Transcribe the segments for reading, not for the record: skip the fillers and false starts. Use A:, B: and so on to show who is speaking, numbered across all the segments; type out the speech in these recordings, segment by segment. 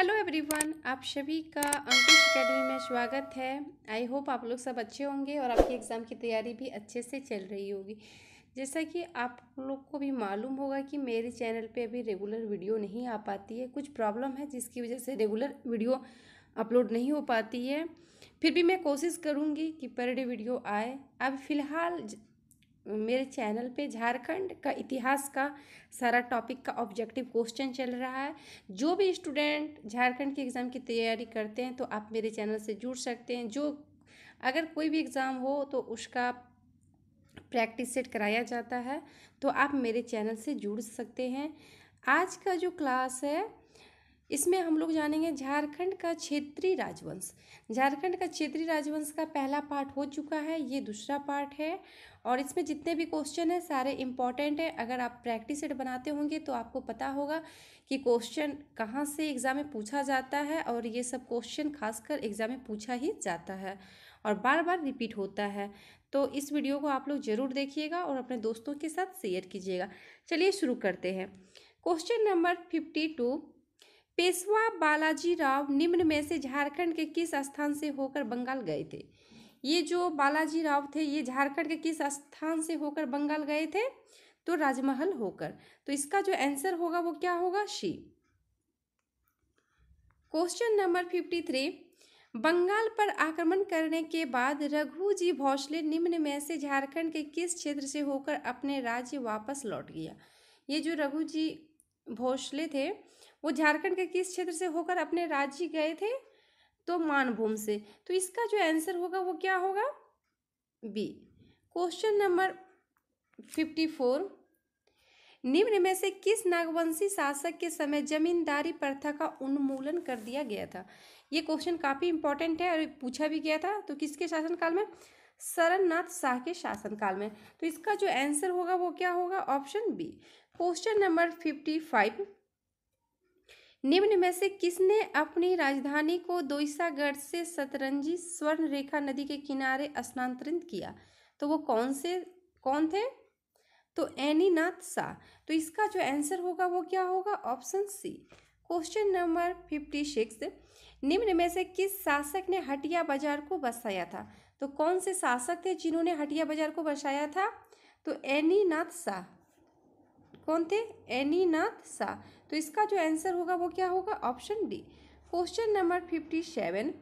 A: Hello everyone, आप सभी का अंकुश एकेडमी में स्वागत है। आई होप आप लोग सब अच्छे होंगे और आपकी एग्ज़ाम की तैयारी भी अच्छे से चल रही होगी। जैसा कि आप लोग को भी मालूम होगा कि मेरे चैनल पे अभी रेगुलर वीडियो नहीं आ पाती है, कुछ प्रॉब्लम है जिसकी वजह से रेगुलर वीडियो अपलोड नहीं हो पाती है। फिर भी मैं कोशिश करूँगी कि पर डे वीडियो आए। अब फ़िलहाल मेरे चैनल पे झारखंड का इतिहास का सारा टॉपिक का ऑब्जेक्टिव क्वेश्चन चल रहा है। जो भी स्टूडेंट झारखंड के एग्ज़ाम की तैयारी करते हैं तो आप मेरे चैनल से जुड़ सकते हैं। जो अगर कोई भी एग्ज़ाम हो तो उसका प्रैक्टिस सेट कराया जाता है, तो आप मेरे चैनल से जुड़ सकते हैं। आज का जो क्लास है इसमें हम लोग जानेंगे झारखंड का क्षेत्रीय राजवंश। झारखंड का क्षेत्रीय राजवंश का पहला पार्ट हो चुका है, ये दूसरा पार्ट है और इसमें जितने भी क्वेश्चन हैं सारे इम्पॉर्टेंट हैं। अगर आप प्रैक्टिस सेट बनाते होंगे तो आपको पता होगा कि क्वेश्चन कहाँ से एग्ज़ाम में पूछा जाता है और ये सब क्वेश्चन खासकर एग्ज़ाम में पूछा ही जाता है और बार बार रिपीट होता है। तो इस वीडियो को आप लोग ज़रूर देखिएगा और अपने दोस्तों के साथ शेयर कीजिएगा। चलिए शुरू करते हैं। क्वेश्चन नंबर 52, पेशवा बालाजी राव निम्न में से झारखंड के किस स्थान से होकर बंगाल गए थे? ये जो बालाजी राव थे ये झारखंड के किस स्थान से होकर बंगाल गए थे? तो राजमहल होकर। तो इसका जो आंसर होगा वो क्या होगा? सी। क्वेश्चन नंबर 53, बंगाल पर आक्रमण करने के बाद रघुजी भोसले निम्न में से झारखंड के किस क्षेत्र से होकर अपने राज्य वापस लौट गया? ये जो रघुजी भोसले थे वो झारखंड के किस क्षेत्र से होकर अपने राज्य गए थे? तो मानभूम से। तो इसका जो आंसर होगा वो क्या होगा? बी। क्वेश्चन नंबर 54, निम्न में से किस नागवंशी शासक के समय जमींदारी प्रथा का उन्मूलन कर दिया गया था? ये क्वेश्चन काफ़ी इंपॉर्टेंट है और पूछा भी गया था। तो किसके शासनकाल में? सरननाथ शाह के शासनकाल में। तो इसका जो आंसर होगा वो क्या होगा? Option B. क्वेश्चन नंबर 55, निम्न में से किसने अपनी राजधानी को दोईसागढ़ से सतरंजी स्वर्ण रेखा नदी के किनारे स्थानांतरित किया? तो वो कौन थे? तो एनीनाथ शाह। तो इसका जो आंसर होगा वो क्या होगा? Option C. क्वेश्चन नंबर 56, निम्न में से किस शासक ने हटिया बाजार को बसाया था? तो कौन से शासक थे जिन्होंने हटिया बाजार को बसाया था? तो एनीनाथ शाह। कौन थे? एनीनाथ शाह। तो इसका जो आंसर होगा वो क्या होगा? Option D. क्वेश्चन नंबर 57,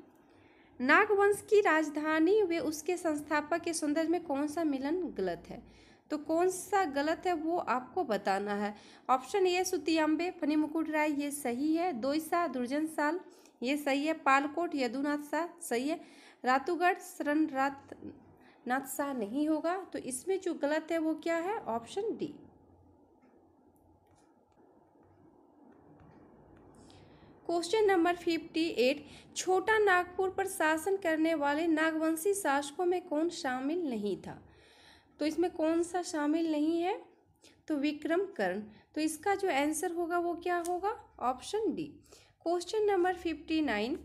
A: नागवंश की राजधानी व उसके संस्थापक के सौंदर्य में कौन सा मिलन गलत है? तो कौन सा गलत है वो आपको बताना है। ऑप्शन ए सुतियांबे फणिमुकुट राय, ये सही है। दोईसा दुर्जनशाल, ये सही है। पालकोट यदुनाथ शाह, सही है। रातूगढ़ शरणनाथ शाह नहीं होगा। तो इसमें जो गलत है वो क्या है? Option D. क्वेश्चन नंबर 58, छोटा नागपुर पर शासन करने वाले नागवंशी शासकों में कौन शामिल नहीं था? तो इसमें कौन सा शामिल नहीं है? तो विक्रम कर्ण। तो इसका जो आंसर होगा वो क्या होगा? Option D. Question number 59,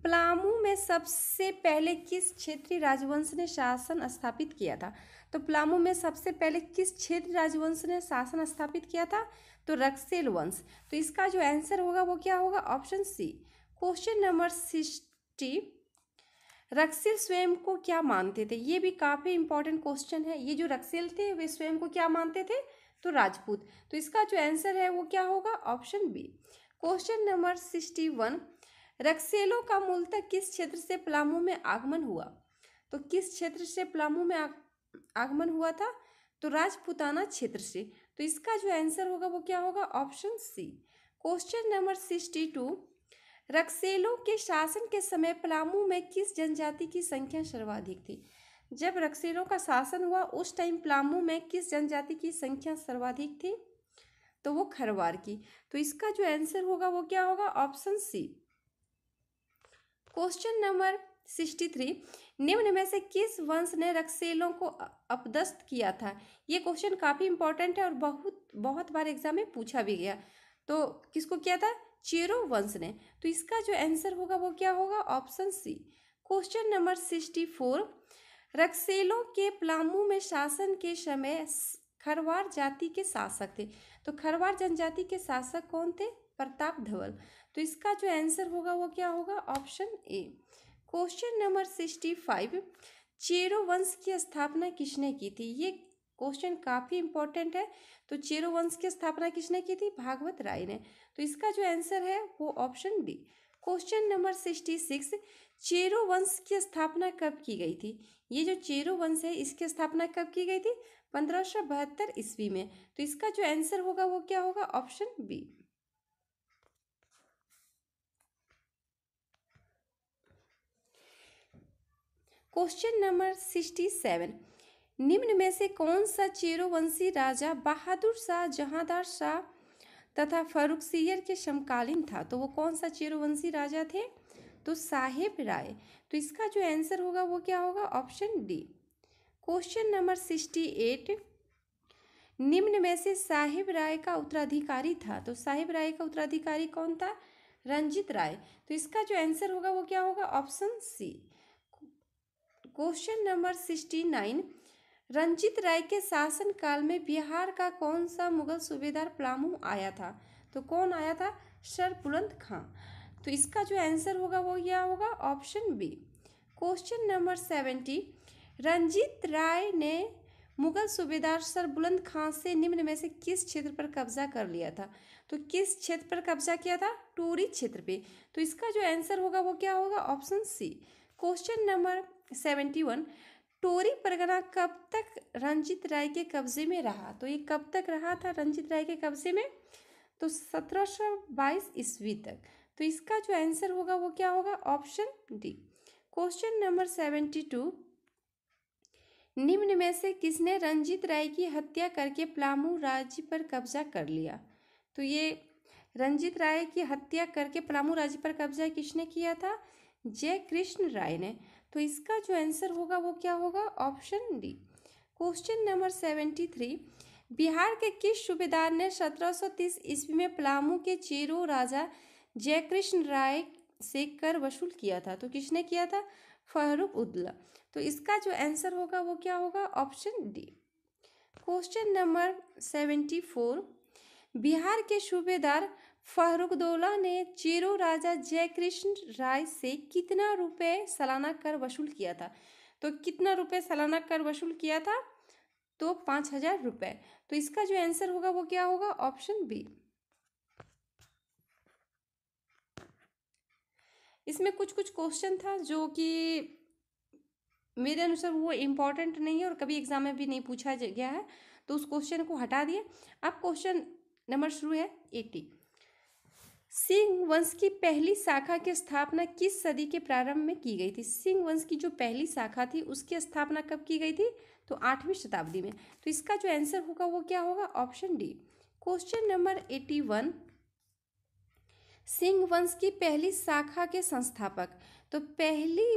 A: Palamu में सबसे पहले किस क्षेत्रीय राजवंश ने शासन स्थापित किया था? तो पलामू में सबसे पहले किस क्षेत्रीय राजवंश ने शासन स्थापित किया था? तो रक्सेल वंश। तो इसका जो आंसर होगा वो क्या होगा? Option C. क्वेश्चन नंबर 60, रक्सेल स्वयं को क्या मानते थे? ये भी काफी इंपॉर्टेंट क्वेश्चन है। ये जो रक्सेल थे वे स्वयं को क्या मानते थे? तो राजपूत। तो इसका जो आंसर है वो क्या होगा? Option B. क्वेश्चन नंबर 61, रक्सेलों का मूलतः किस क्षेत्र से पलामू में आगमन हुआ? तो किस क्षेत्र से पलामू में आगमन हुआ था? तो राजपूताना क्षेत्र से। तो इसका जो आंसर होगा वो क्या होगा? Option C. क्वेश्चन नंबर 62, रक्सेलों के शासन के समय पलामू में किस जनजाति की संख्या सर्वाधिक थी? जब रक्सेलों का शासन हुआ उस टाइम पलामू में किस जनजाति की संख्या सर्वाधिक थी? तो वो खरवार की। तो इसका जो आंसर होगा वो क्या होगा? Option C. क्वेश्चन नंबर 63, निम्न में से किस वंश ने रक्सेलों को अपदस्थ किया था? ये क्वेश्चन काफी इंपॉर्टेंट है और बहुत बार एग्जाम में पूछा भी गया। तो किसको किया था? चेरो वंश ने। तो इसका जो आंसर होगा वो क्या होगा? Option C. क्वेश्चन नंबर 64, रक्सेलों के पलामू में शासन के समय खरवार जाति के शासक थे। तो खरवार जनजाति के शासक कौन थे? प्रताप धवल। तो इसका जो आंसर होगा वो क्या होगा? Option A. Question number 65, Chero वंश की स्थापना किसने की थी? ये क्वेश्चन काफी इंपॉर्टेंट है। तो चेरो वंश की स्थापना किसने की थी? भागवत राय ने। तो इसका जो आंसर है वो option D. Question number 66, Chero वंश की स्थापना कब की गई थी? ये जो चेरो वंश है इसकी स्थापना कब की गई थी? 1572 ईस्वी में। तो इसका जो आंसर होगा वो क्या होगा? Option B. क्वेश्चन नंबर 67, निम्न में से कौन सा चेरोवंशी राजा बहादुर शाह, जहांदार शाह तथा फर्रुखसियर के समकालीन था? तो वो कौन सा चेरोवंशी राजा थे? तो साहेब राय। तो इसका जो आंसर होगा वो क्या होगा? Option D. क्वेश्चन नंबर 68, निम्न में से साहिब राय का उत्तराधिकारी था? तो साहिब राय का उत्तराधिकारी कौन था? रंजीत राय। तो इसका जो आंसर होगा वो क्या होगा? Option C. Question number 69, Ranjit Rai के शासन काल में बिहार का कौन सा मुगल सूबेदार पलामू आया था? तो कौन आया था? सर बुलंद खां। तो इसका जो आंसर होगा वो क्या होगा? Option B. Question number 70, Ranjit Rai ने मुगल सूबेदार सर बुलंद खां से निम्न में से किस क्षेत्र पर कब्जा कर लिया था? तो किस क्षेत्र पर कब्जा किया था? टोरी क्षेत्र पे। तो इसका जो आंसर होगा वो क्या होगा? Option C. Question number 71, Tori Pargana कब तक रंजीत राय के कब्जे में रहा? तो ये कब तक रहा था रंजीत राय के कब्जे में? तो 1722 ईस्वी तक। तो इसका जो आंसर होगा वो क्या होगा? Option D. क्वेश्चन नंबर 72, निम्न में से किसने रंजीत राय की हत्या करके पलामू राज्य पर कब्जा कर लिया? तो ये रंजीत राय की हत्या करके पलामू राज्य पर कब्जा किसने किया था? जय कृष्ण राय ने। तो इसका जो आंसर होगा वो क्या होगा? Option D. Question number 73, Bihar के किस सूबेदार ने 1730 ईस्वी में पलामू के चेरो राजा जयकृष्ण राय से कर वसूल किया था? तो किसने किया था? फर्रुख उद्दौला। तो इसका जो आंसर होगा वो क्या होगा? Option D. Question number 74, Bihar के सूबेदार फर्रुखदौला ने चेरो राजा जयकृष्ण राय से कितना रुपए सालाना कर वसूल किया था? तो कितना रुपए सालाना कर वसूल किया था? तो 5000 रुपए। तो इसका जो आंसर होगा वो क्या होगा? Option B. इसमें कुछ कुछ क्वेश्चन था जो कि मेरे अनुसार वो इम्पोर्टेंट नहीं है और कभी एग्जाम में भी नहीं पूछा गया है, तो उस क्वेश्चन को हटा दिए। अब क्वेश्चन नंबर शुरू है 80, सिंह वंश की पहली शाखा की स्थापना किस सदी के प्रारंभ में की गई थी? सिंह वंश की जो पहली शाखा थी उसकी स्थापना कब की गई थी? तो 8वीं शताब्दी में। तो इसका जो आंसर होगा वो क्या होगा? Option D. Question number 81, Singh वंश की पहली शाखा के संस्थापक। तो पहली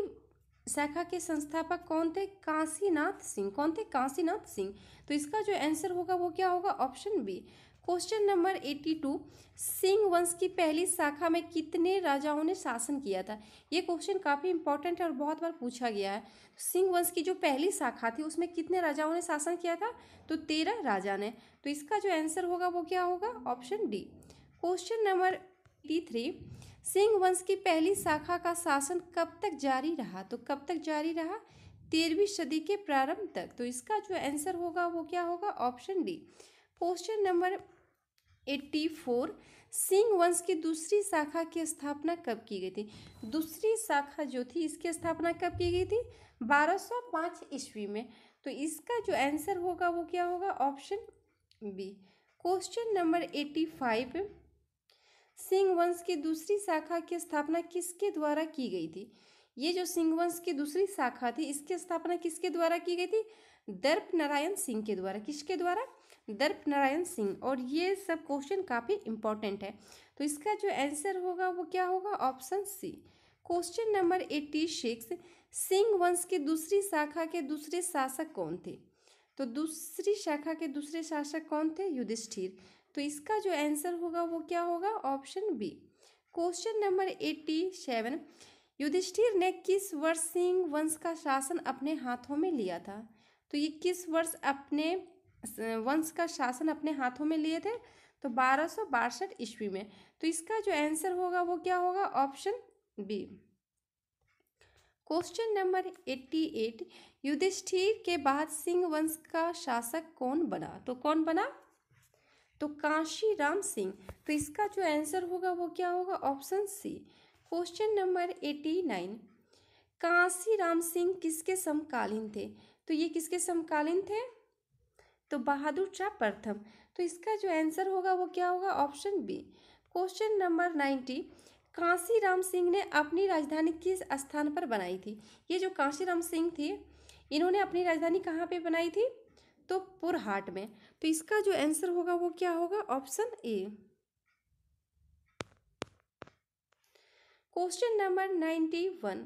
A: शाखा के संस्थापक कौन थे? काशीनाथ सिंह। कौन थे? काशीनाथ सिंह। तो इसका जो आंसर होगा वो क्या होगा? Option B. Question number 82, Singh वंश की पहली शाखा में कितने राजाओं ने शासन किया था? ये क्वेश्चन काफ़ी इंपॉर्टेंट है और बहुत बार पूछा गया है। सिंह वंश की जो पहली शाखा थी उसमें कितने राजाओं ने शासन किया था? तो 13 राजा ने। तो इसका जो आंसर होगा वो क्या होगा? Option D. Question number 83, Singh वंश की पहली शाखा का शासन कब तक जारी रहा? तो कब तक जारी रहा? 13वीं सदी के प्रारंभ तक। तो इसका जो आंसर होगा वो क्या होगा? Option D. Question number 84, Singh वंश की दूसरी शाखा की स्थापना कब की गई थी? दूसरी शाखा जो थी इसकी स्थापना कब की गई थी? 1205 ईस्वी में। तो इसका जो आंसर होगा वो क्या होगा? Option B. Question number 85, Singh वंश की दूसरी शाखा की स्थापना किसके द्वारा की गई थी? ये जो सिंह वंश की दूसरी शाखा थी इसकी स्थापना किसके द्वारा की गई थी? दर्प नारायण सिंह के द्वारा। किसके द्वारा? दर्प नारायण सिंह। और ये सब क्वेश्चन काफ़ी इंपॉर्टेंट है। तो इसका जो आंसर होगा वो क्या होगा? Option C. Question number 86, Singh वंश की दूसरी शाखा के दूसरे शासक कौन थे? तो दूसरी शाखा के दूसरे शासक कौन थे? युधिष्ठिर। तो इसका जो आंसर होगा वो क्या होगा? Option B. Question number 87, Yudhishthir ने किस वर्ष सिंह वंश का शासन अपने हाथों में लिया था? तो ये किस वर्ष अपने वंश का शासन अपने हाथों में लिए थे? तो 1262 ईस्वी में। तो इसका जो आंसर होगा वो क्या होगा? Option B. Question number 88, Yudhishthir के बाद सिंह वंश का शासक कौन बना? तो कौन बना? तो कांशीराम सिंह। तो इसका जो आंसर होगा वो क्या होगा? Option C. Question number 89, Kanshiram Singh किसके समकालीन थे? तो ये किसके समकालीन थे? तो बहादुर शाह प्रथम। तो इसका जो आंसर होगा वो क्या होगा? Option B. Question number 90, Kanshiram Singh ने अपनी राजधानी किस स्थान पर बनाई थी? ये जो कांशीराम सिंह थे इन्होंने अपनी राजधानी कहाँ पे बनाई थी? तो पुरहाट में। तो इसका जो आंसर होगा वो क्या होगा? Option A. Question number 91,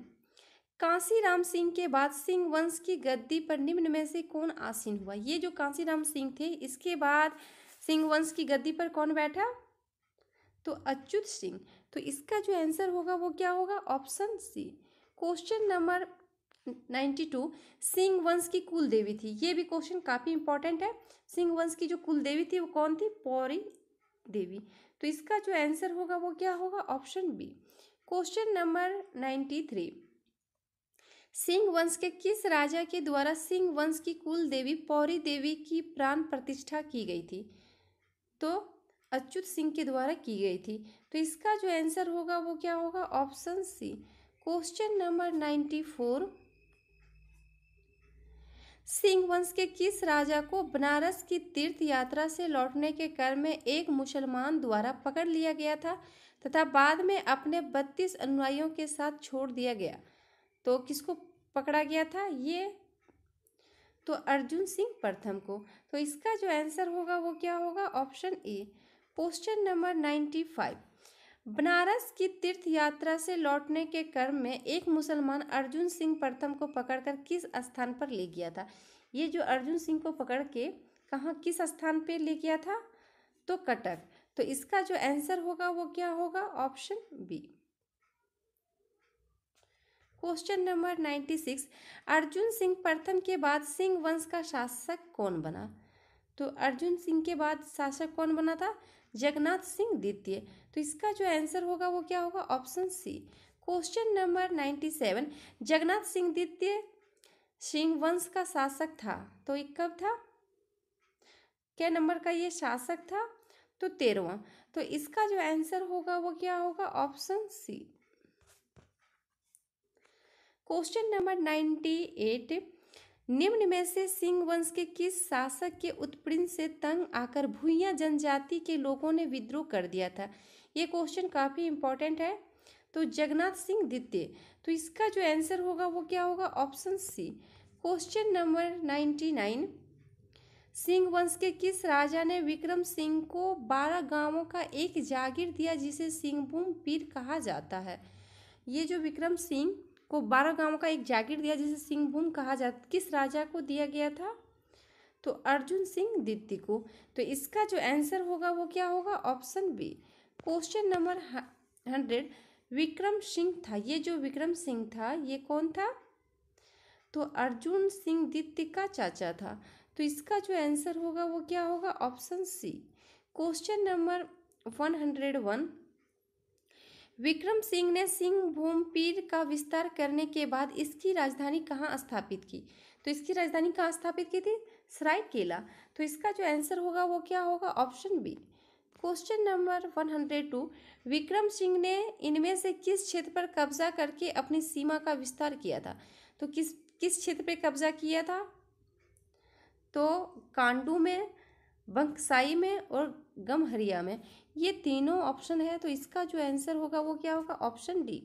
A: Kanshiram Singh के बाद सिंह वंश की गद्दी पर निम्न में से कौन आसीन हुआ? ये जो कांशीराम सिंह थे इसके बाद सिंह वंश की गद्दी पर कौन बैठा? तो अच्युत सिंह। तो इसका जो आंसर होगा वो क्या होगा? Option C. Question number 92, Singh वंश की कुल देवी थी। ये भी क्वेश्चन काफी इंपॉर्टेंट है। सिंह वंश की जो कुल देवी थी वो कौन थी? पौरी देवी। तो इसका जो आंसर होगा वो क्या होगा? Option B. Question number 93, Singh वंश के किस राजा के द्वारा सिंह वंश की कुल देवी पौरी देवी की प्राण प्रतिष्ठा की गई थी? तो अच्युत सिंह के द्वारा की गई थी। तो इसका जो आंसर होगा वो क्या होगा? Option C. Question number 94, Singh वंश के किस राजा को बनारस की तीर्थ यात्रा से लौटने के क्रम में एक मुसलमान द्वारा पकड़ लिया गया था तथा बाद में अपने 32 अनुयायियों के साथ छोड़ दिया गया? तो किसको पकड़ा गया था? ये तो अर्जुन सिंह प्रथम को। तो इसका जो आंसर होगा वो क्या होगा? Option A. Question number 95, Banaras की तीर्थ यात्रा से लौटने के क्रम में एक मुसलमान अर्जुन सिंह प्रथम को पकड़कर किस स्थान पर ले गया था? ये जो अर्जुन सिंह को पकड़ के कहाँ किस स्थान पे ले गया था? तो कटक। तो इसका जो आंसर होगा वो क्या होगा? Option B. Question number 96, Arjun Singh प्रथम के बाद सिंह वंश का शासक कौन बना? तो अर्जुन सिंह के बाद शासक कौन बना था? जगन्नाथ सिंह द्वितीय। तो इसका जो आंसर होगा वो क्या होगा? Option C. Question number 97, Jagannath Singh द्वितीय सिंह वंश का शासक था तो ये कब था? क्या नंबर का ये शासक था? तो 13वां। तो इसका जो आंसर होगा वो क्या होगा? Option C. क्वेश्चन नंबर 98, निम्न में से सिंह वंश के किस शासक के उत्पीड़न से तंग आकर भूइयां जनजाति के लोगों ने विद्रोह कर दिया था? ये क्वेश्चन काफी इंपॉर्टेंट है। तो जगन्नाथ सिंह द्वितीय। तो इसका जो आंसर होगा वो क्या होगा? Option C. Question number 99, Singh वंश के किस राजा ने विक्रम सिंह को 12 गांवों का एक जागीर दिया जिसे सिंहभूम पीर कहा जाता है? ये जो विक्रम सिंह को 12 गांवों का एक जागीर दिया जिसे सिंहभूम कहा जाता, किस राजा को दिया गया था? तो अर्जुन सिंह द्वितीय को। तो इसका जो आंसर होगा वो क्या होगा? Option B. Question number 100, Vikram Singh था। ये जो विक्रम सिंह था ये कौन था? तो अर्जुन सिंह द्वितीय का चाचा था। तो इसका जो आंसर होगा वो क्या होगा? Option C. Question number 101, Vikram Singh ने सिंहभूम पीर का विस्तार करने के बाद इसकी राजधानी कहाँ स्थापित की? तो इसकी राजधानी कहाँ स्थापित की थी? सरायकेला। तो इसका जो आंसर होगा वो क्या होगा? Option B. Question number 102, Vikram Singh ने इनमें से किस क्षेत्र पर कब्जा करके अपनी सीमा का विस्तार किया था? तो किस क्षेत्र पे कब्जा किया था? तो कांडू में, बंकसाई में और गमहरिया में। ये तीनों ऑप्शन है। तो इसका जो आंसर होगा वो क्या होगा? Option D.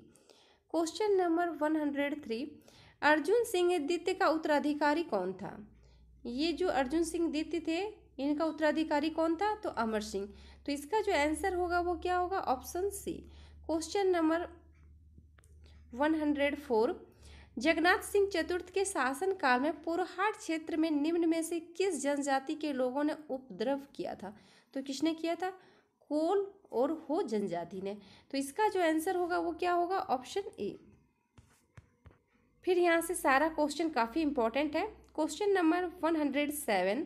A: Question number 103, Arjun Singh द्वितीय का उत्तराधिकारी कौन था? ये जो अर्जुन सिंह द्वितीय थे इनका उत्तराधिकारी कौन था? तो अमर सिंह। तो इसका जो आंसर होगा वो क्या होगा? Option C. Question number 104, Jagannath Singh चतुर्थ के शासन काल में पुरहाट क्षेत्र में निम्न में से किस जनजाति के लोगों ने उपद्रव किया था? तो किसने किया था? कोल और हो जनजाति ने। तो इसका जो आंसर होगा वो क्या होगा? Option A. फिर यहाँ से सारा क्वेश्चन काफ़ी इंपॉर्टेंट है। क्वेश्चन नंबर 107,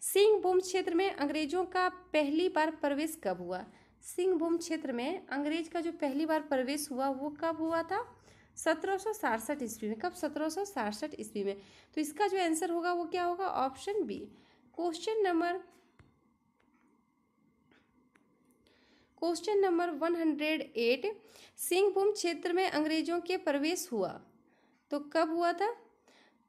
A: सिंहभूम क्षेत्र में अंग्रेजों का पहली बार प्रवेश कब हुआ? सिंहभूम क्षेत्र में अंग्रेज का जो पहली बार प्रवेश हुआ वो कब हुआ था? 1767 ईस्वी में। कब? 1767 ईस्वी में। तो इसका जो आंसर होगा वो क्या होगा? Option B. Question number 108, Singhbhum क्षेत्र में अंग्रेजों के प्रवेश हुआ तो कब हुआ था?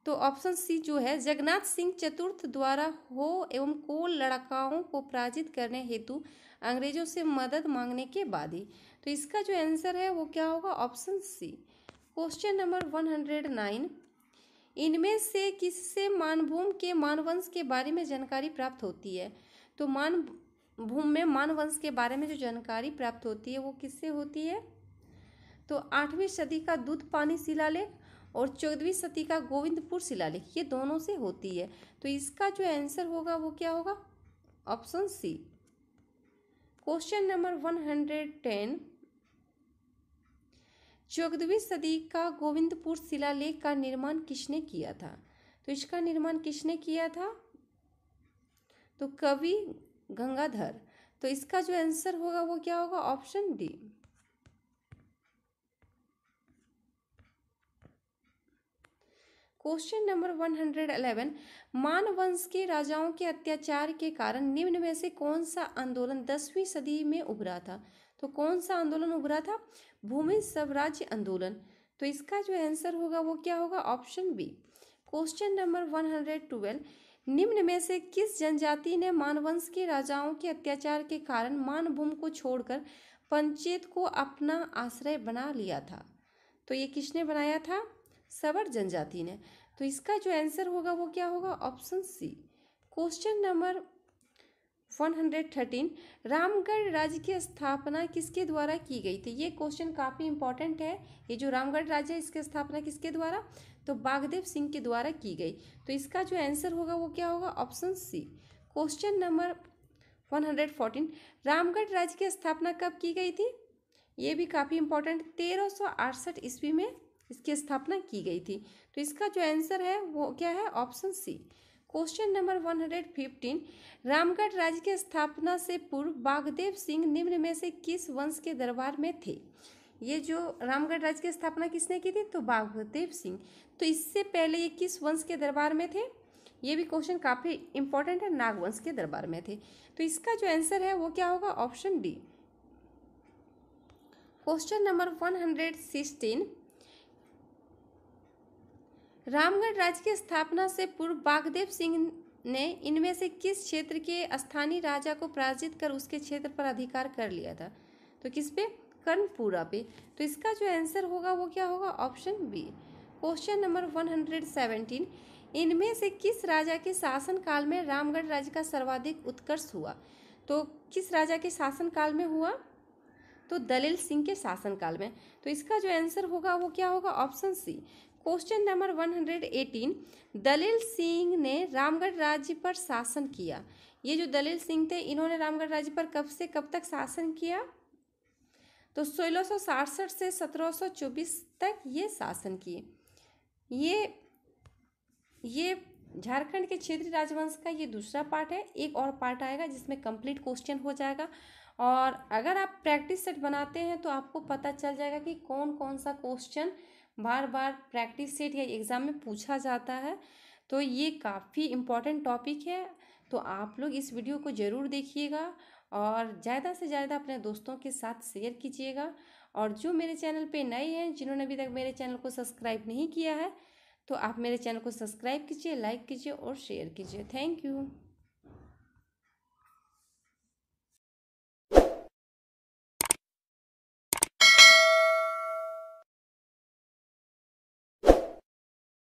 A: तो ऑप्शन सी जो है, जगन्नाथ सिंह चतुर्थ द्वारा हो एवं को लड़ाकों को पराजित करने हेतु अंग्रेजों से मदद मांगने के बाद ही। तो इसका जो आंसर है वो क्या होगा? Option C. क्वेश्चन नंबर 109, इनमें से किससे मानभूम के मानवंश के बारे में जानकारी प्राप्त होती है? तो मानभूम में मानवंश के बारे में जो जानकारी प्राप्त होती है वो किससे होती है? तो 8वीं सदी का दूध पानी शिलालेख और 14वीं सदी का गोविंदपुर शिलालेख, ये दोनों से होती है। तो इसका जो आंसर होगा वो क्या होगा? Option C. क्वेश्चन नंबर 110, 14वीं सदी का गोविंदपुर शिलालेख का निर्माण किसने किया था? तो इसका निर्माण किसने किया था? तो कवि गंगाधर। तो इसका जो आंसर होगा वो क्या होगा? Option D. क्वेश्चन नंबर 111, मानवंश के राजाओं के अत्याचार के कारण निम्न में से कौन सा आंदोलन 10वीं सदी में उभरा था? तो कौन सा आंदोलन उभरा था? भूमि स्वराज्य आंदोलन। तो इसका जो आंसर होगा वो क्या होगा? Option B. क्वेश्चन नंबर 112, निम्न में से किस जनजाति ने मानवंश के राजाओं के अत्याचार के कारण मानभूम को छोड़कर पंचेत को अपना आश्रय बना लिया था? तो ये किसने बनाया था? सवर जनजाति ने। तो इसका जो आंसर होगा वो क्या होगा? Option C. Question number 113, Ramgarh राज्य की स्थापना किसके द्वारा की गई थी? ये क्वेश्चन काफ़ी इंपॉर्टेंट है। ये जो रामगढ़ राज्य है इसकी स्थापना किसके द्वारा? तो बागदेव सिंह के द्वारा की गई। तो इसका जो आंसर होगा वो क्या होगा? Option C. Question number 114, Ramgarh राज्य की स्थापना कब की गई थी? ये भी काफ़ी इंपॉर्टेंट, 1368 ईस्वी में इसकी स्थापना की गई थी। तो इसका जो आंसर है वो क्या है? Option C. Question number 115, Ramgarh राज्य की स्थापना से पूर्व बागदेव सिंह निम्न में से किस वंश के दरबार में थे? ये जो रामगढ़ राज्य की स्थापना किसने की थी? तो बागदेव सिंह। तो इससे पहले ये किस वंश के दरबार में थे? ये भी क्वेश्चन काफ़ी इंपॉर्टेंट है, नागवंश के दरबार में थे। तो इसका जो आंसर है वो क्या होगा? Option D. Question number 116, Ramgarh राज्य की स्थापना से पूर्व बागदेव सिंह ने इनमें से किस क्षेत्र के स्थानीय राजा को पराजित कर उसके क्षेत्र पर अधिकार कर लिया था? तो किस पे? कर्णपुरा पे। तो इसका जो आंसर होगा वो क्या होगा? Option B. क्वेश्चन नंबर 117, इनमें से किस राजा के शासनकाल में रामगढ़ राज्य का सर्वाधिक उत्कर्ष हुआ? तो किस राजा के शासनकाल में हुआ? तो दलेल सिंह के शासनकाल में। तो इसका जो आंसर होगा वो क्या होगा? Option C. Question number 118, Dalel Singh ने रामगढ़ राज्य पर शासन किया। ये जो दलेल सिंह थे इन्होंने रामगढ़ राज्य पर कब से कब तक शासन किया? तो 1667 से 1724 तक ये शासन किए। ये झारखंड के क्षेत्रीय राजवंश का ये दूसरा पार्ट है। एक और पार्ट आएगा जिसमें कंप्लीट क्वेश्चन हो जाएगा। और अगर आप प्रैक्टिस सेट बनाते हैं तो आपको पता चल जाएगा कि कौन कौन सा क्वेश्चन बार बार प्रैक्टिस सेट या एग्ज़ाम में पूछा जाता है। तो ये काफ़ी इम्पॉर्टेंट टॉपिक है। तो आप लोग इस वीडियो को ज़रूर देखिएगा और ज़्यादा से ज़्यादा अपने दोस्तों के साथ शेयर कीजिएगा। और जो मेरे चैनल पे नए हैं, जिन्होंने अभी तक मेरे चैनल को सब्सक्राइब नहीं किया है, तो आप मेरे चैनल को सब्सक्राइब कीजिए, लाइक कीजिए और शेयर कीजिए। Thank you.